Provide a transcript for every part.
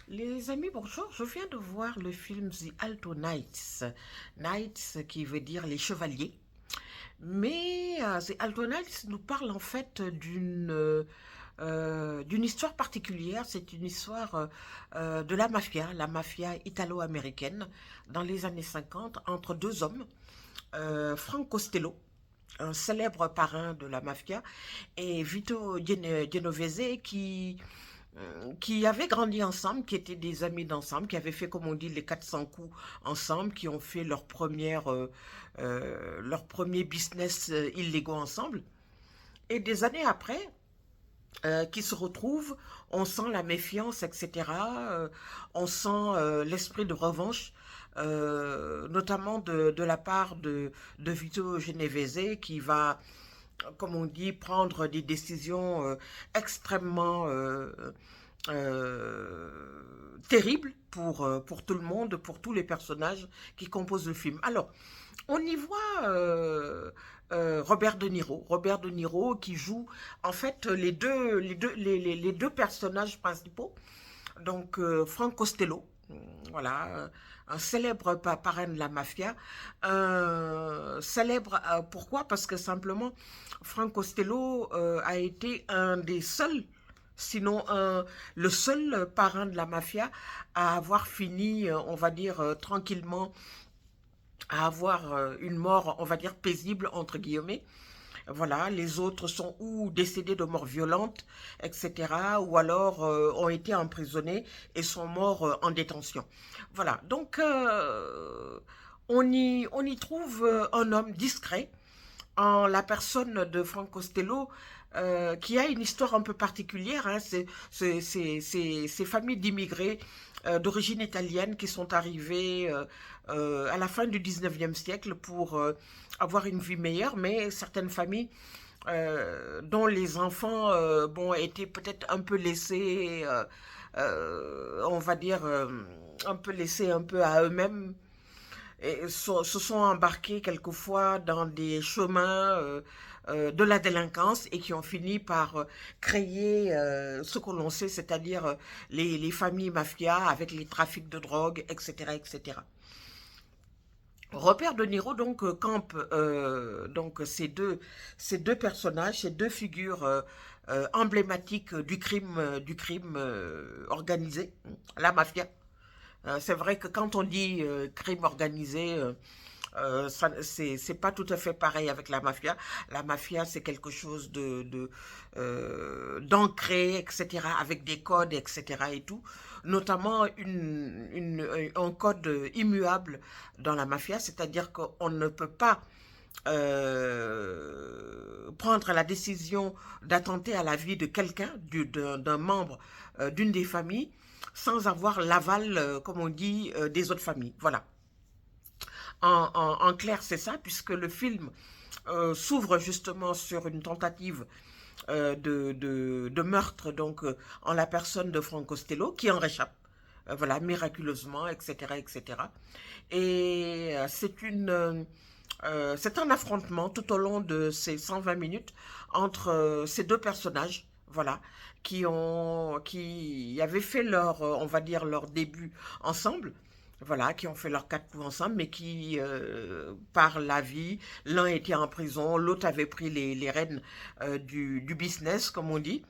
Les amis, bonjour. Je viens de voir le film The Alto Knights. Knights qui veut dire les chevaliers. Mais The Alto Knights nous parle en fait d'une histoire particulière. C'est une histoire de la mafia italo-américaine dans les années 50 entre deux hommes, Frank Costello, un célèbre parrain de la mafia, et Vito Genovese qui avaient grandi ensemble, qui étaient des amis d'ensemble, qui avaient fait, comme on dit, les 400 coups ensemble, qui ont fait leur premier business illégaux ensemble. Et des années après, qui se retrouvent, on sent la méfiance, etc. On sent l'esprit de revanche, notamment de la part de Vito Genovese, qui va, comme on dit, prendre des décisions extrêmement terribles pour tout le monde, pour tous les personnages qui composent le film. Alors, on y voit Robert De Niro. Robert De Niro qui joue en fait les deux personnages principaux. Donc, Frank Costello, voilà, un célèbre parrain de la mafia. Célèbre, pourquoi? Parce que simplement, Frank Costello a été un des seuls, sinon le seul parrain de la mafia à avoir fini, on va dire, tranquillement, à avoir une mort, on va dire, paisible, entre guillemets. Voilà, les autres sont ou décédés de mort violente, etc., ou alors ont été emprisonnés et sont morts en détention. Voilà, donc on y trouve un homme discret en la personne de Frank Costello, qui a une histoire un peu particulière. Hein. Ces familles d'immigrés d'origine italienne qui sont arrivées à la fin du 19e siècle pour avoir une vie meilleure, mais certaines familles dont les enfants bon, étaient peut-être un peu laissés, on va dire, un peu laissés un peu à eux-mêmes, et se sont embarqués quelquefois dans des chemins de la délinquance et qui ont fini par créer ce que l'on sait, c'est-à-dire les familles mafias avec les trafics de drogue, etc., etc. Robert De Niro donc campe donc ces deux personnages, ces deux figures emblématiques du crime organisé, la mafia. C'est vrai que quand on dit crime organisé, c'est pas tout à fait pareil avec la mafia. La mafia, c'est quelque chose d'ancré, etc., avec des codes, etc. et tout. Notamment un code immuable dans la mafia, c'est-à-dire qu'on ne peut pas prendre la décision d'attenter à la vie de quelqu'un, d'un membre d'une des familles, sans avoir l'aval, comme on dit, des autres familles. Voilà. En clair, c'est ça, puisque le film s'ouvre justement sur une tentative de meurtre, donc en la personne de Frank Costello, qui en réchappe, voilà, miraculeusement, etc., etc. Et c'est un affrontement tout au long de ces 120 minutes entre ces deux personnages, voilà, qui avaient fait leur, on va dire, leur début ensemble, voilà, qui ont fait leurs 4 coups ensemble, mais qui, par la vie, l'un était en prison, l'autre avait pris les rênes du business, comme on dit,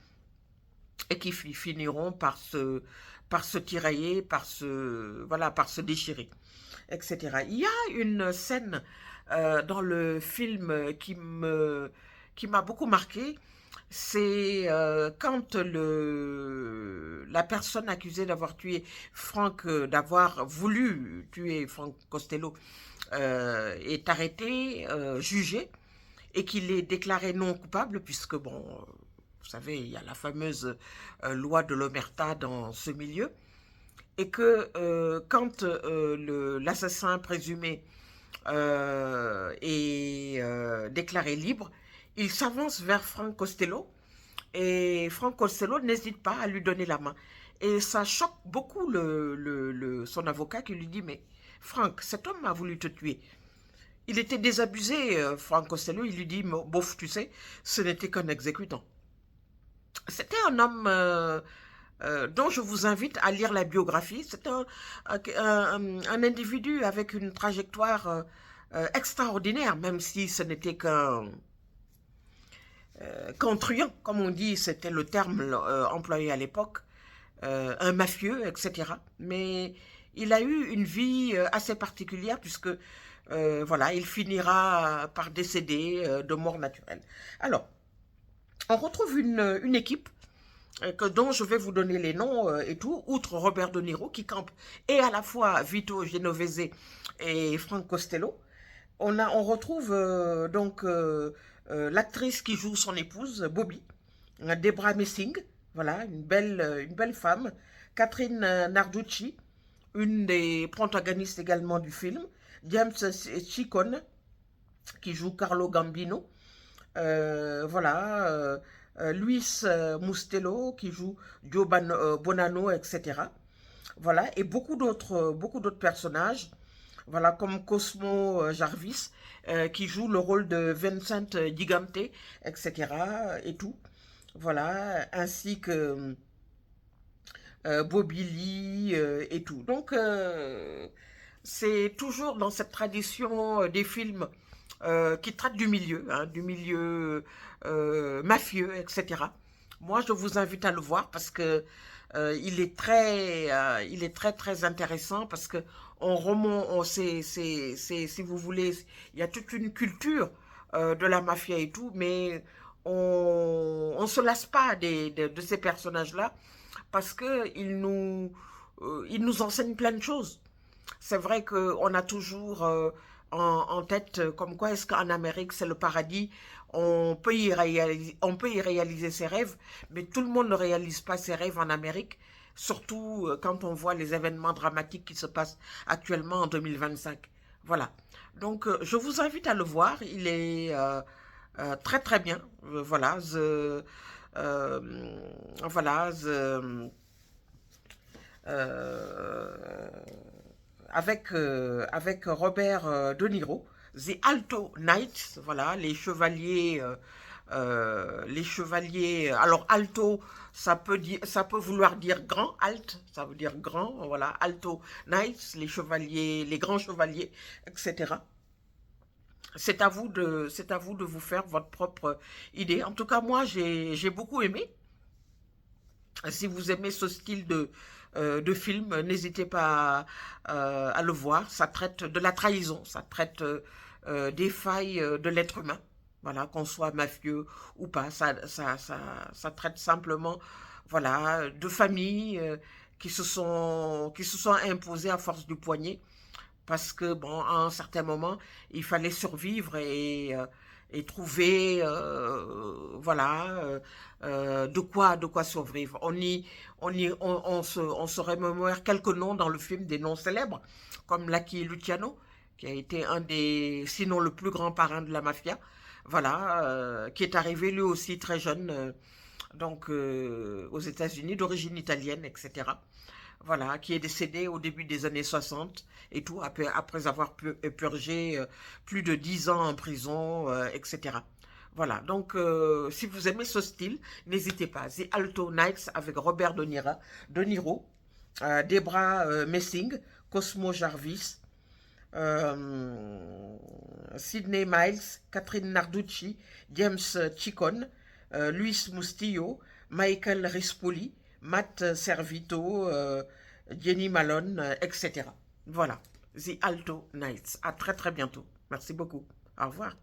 et qui finiront par se tirailler, voilà, par se déchirer, etc. Il y a une scène dans le film qui m'a beaucoup marqué. C'est quand la personne accusée d'avoir tué Frank, d'avoir voulu tuer Frank Costello, est arrêté, jugé, et qu'il est déclaré non coupable, puisque, bon, vous savez, il y a la fameuse loi de l'omerta dans ce milieu, et que quand l'assassin présumé est déclaré libre, il s'avance vers Frank Costello et Frank Costello n'hésite pas à lui donner la main. Et ça choque beaucoup son avocat qui lui dit, mais Frank, cet homme a voulu te tuer. Il était désabusé, Frank Costello. Il lui dit, bof, tu sais, ce n'était qu'un exécutant. C'était un homme dont je vous invite à lire la biographie. C'est un individu avec une trajectoire extraordinaire, même si ce n'était qu'un truand, comme on dit, c'était le terme employé à l'époque, un mafieux, etc. Mais il a eu une vie assez particulière puisque voilà, il finira par décéder de mort naturelle. Alors, on retrouve une équipe dont je vais vous donner les noms et tout, outre Robert De Niro qui campe et à la fois Vito Genovese et Frank Costello. On retrouve l'actrice qui joue son épouse, Bobby, Debra Messing, voilà, une belle femme, Catherine Narducci, une des protagonistes également du film, James Chicone, qui joue Carlo Gambino, voilà, Luis Mustello, qui joue Joe Bonanno, etc. Voilà, et beaucoup d'autres personnages, voilà, comme Cosmo Jarvis, qui joue le rôle de Vincent Gigante, etc. et tout. Voilà, ainsi que Bobby Lee et tout. Donc, c'est toujours dans cette tradition des films qui traitent du milieu mafieux, etc. Moi, je vous invite à le voir parce que il est très intéressant parce que on remonte, si vous voulez, il y a toute une culture de la mafia et tout, mais on se lasse pas de ces personnages-là parce que ils nous enseignent plein de choses. C'est vrai qu'on a toujours en tête comme quoi est-ce qu'en Amérique c'est le paradis, on peut y réaliser ses rêves, mais tout le monde ne réalise pas ses rêves en Amérique, surtout quand on voit les événements dramatiques qui se passent actuellement en 2025. Voilà. Donc je vous invite à le voir, il est très bien. Voilà, euh, voilà, euh, avec Robert De Niro, The Alto Knights, voilà, les chevaliers. Alors Alto, ça peut vouloir dire grand, alt, ça veut dire grand, voilà, Alto Knights, les grands chevaliers, etc. C'est à vous de vous faire votre propre idée. En tout cas, moi, j'ai beaucoup aimé. Si vous aimez ce style de film, n'hésitez pas à le voir. Ça traite de la trahison, ça traite des failles de l'être humain. Voilà, qu'on soit mafieux ou pas, ça traite simplement, voilà, de familles qui se sont imposées à force du poignet parce que, bon, à un certain moment, il fallait survivre et trouver, voilà, de quoi survivre. On se remémore quelques noms dans le film, des noms célèbres, comme Lucky Luciano, qui a été un des, sinon le plus grand parrain de la mafia, voilà, qui est arrivé lui aussi très jeune, aux États-Unis, d'origine italienne, etc. Voilà, qui est décédé au début des années 60 et tout, après avoir purgé plus de 10 ans en prison, etc. Voilà, donc si vous aimez ce style, n'hésitez pas. The Alto Knights avec Robert De Niro, Debra Messing, Cosmo Jarvis, Sidney Miles, Catherine Narducci, James Chicone, Luis Mustillo, Michael Rispoli, Matt Servito, Jenny Malone, etc. Voilà, The Alto Knights. À très bientôt. Merci beaucoup. Au revoir.